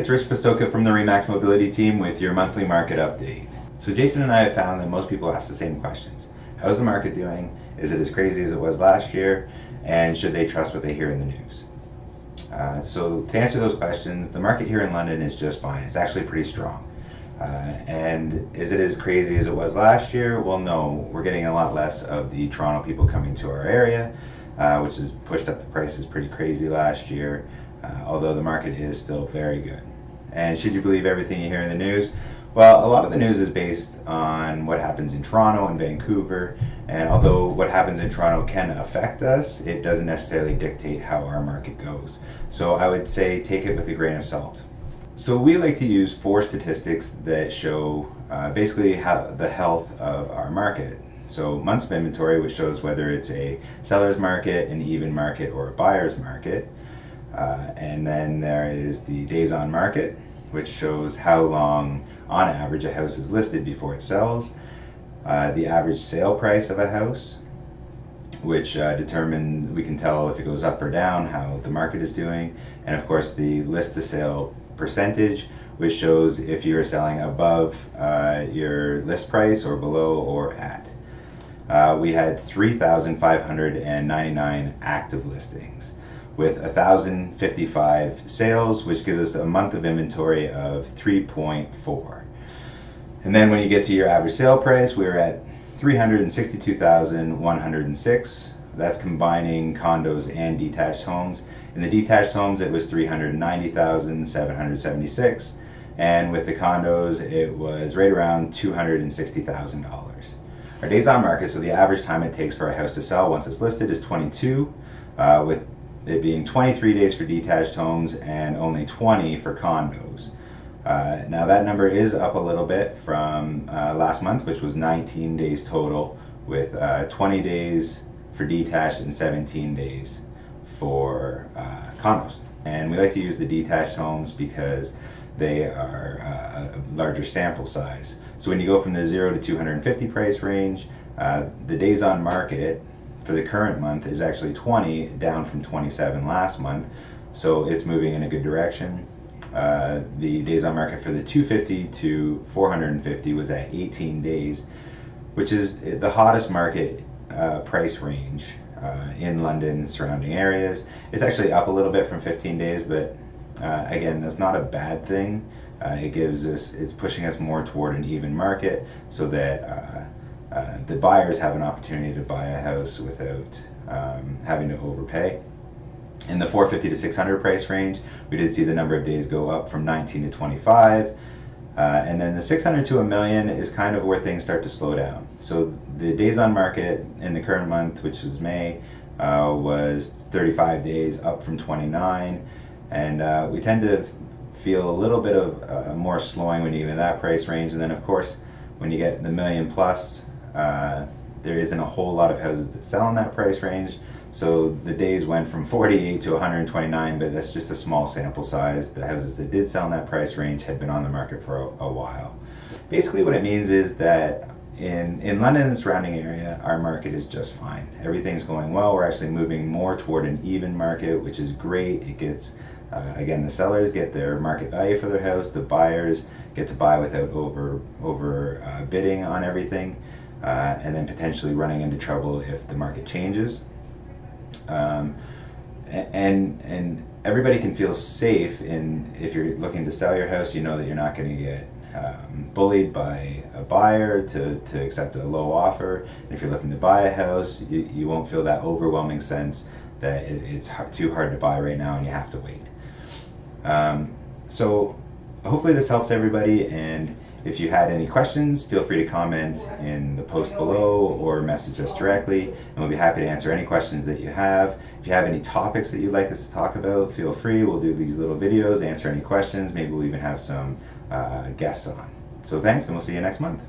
it's Rich Pastoka from the Remax Mobility team with your monthly market update. So Jason and I have found that most people ask the same questions. How's the market doing? Is it as crazy as it was last year? And should they trust what they hear in the news? So to answer those questions, the market here in London is just fine. It's actually pretty strong. And is it as crazy as it was last year? Well, no. We're getting a lot less of the Toronto people coming to our area, which has pushed up the prices pretty crazy last year, although the market is still very good. And should you believe everything you hear in the news? Well, a lot of the news is based on what happens in Toronto and Vancouver, and although what happens in Toronto can affect us, it doesn't necessarily dictate how our market goes. So I would say take it with a grain of salt. So we like to use 4 statistics that show basically how the health of our market. So months of inventory, which shows whether it's a seller's market, an even market, or a buyer's market. And then there is the days on market, which shows how long on average a house is listed before it sells. The average sale price of a house, which we can tell if it goes up or down how the market is doing. And of course the list to sale percentage, which shows if you're selling above your list price or below or at. We had 3,599 active listings with 1,055 sales, which gives us a month of inventory of 3.4. And then when you get to your average sale price, we're at 362,106. That's combining condos and detached homes. In the detached homes, it was 390,776, and with the condos, it was right around $260,000. Our days on market, so the average time it takes for a house to sell once it's listed, is 22, with it being 23 days for detached homes and only 20 for condos. Now that number is up a little bit from last month, which was 19 days total, with 20 days for detached and 17 days for condos. And we like to use the detached homes because they are a larger sample size. So when you go from the 0 to 250 price range, the days on market for the current month is actually 20, down from 27 last month. So it's moving in a good direction. The days on market for the 250 to 450 was at 18 days, which is the hottest market price range in London surrounding areas. It's actually up a little bit from 15 days, but again, that's not a bad thing. It's pushing us more toward an even market so that the buyers have an opportunity to buy a house without having to overpay. In the 450 to 600 price range, we did see the number of days go up from 19 to 25. And then the 600 to a million is kind of where things start to slow down. So the days on market in the current month, which is May, was 35 days, up from 29. And we tend to feel a little bit of more slowing when you get in that price range. And then of course, when you get the million plus, there isn't a whole lot of houses that sell in that price range. So the days went from 48 to 129, but that's just a small sample size. The houses that did sell in that price range had been on the market for a while. Basically what it means is that in London and the surrounding area, our market is just fine. Everything's going well. We're actually moving more toward an even market, which is great. It gets, again, the sellers get their market value for their house. The buyers get to buy without over bidding on everything, and then potentially running into trouble if the market changes. And everybody can feel safe if you're looking to sell your house, you know that you're not going to get bullied by a buyer to accept a low offer. And if you're looking to buy a house, you won't feel that overwhelming sense that it's too hard to buy right now and you have to wait. So hopefully this helps everybody, and if you had any questions, feel free to comment in the post below or message us directly, and we'll be happy to answer any questions that you have. If you have any topics that you'd like us to talk about, feel free. We'll do these little videos, answer any questions. Maybe we'll even have some guests on. So thanks, and we'll see you next month.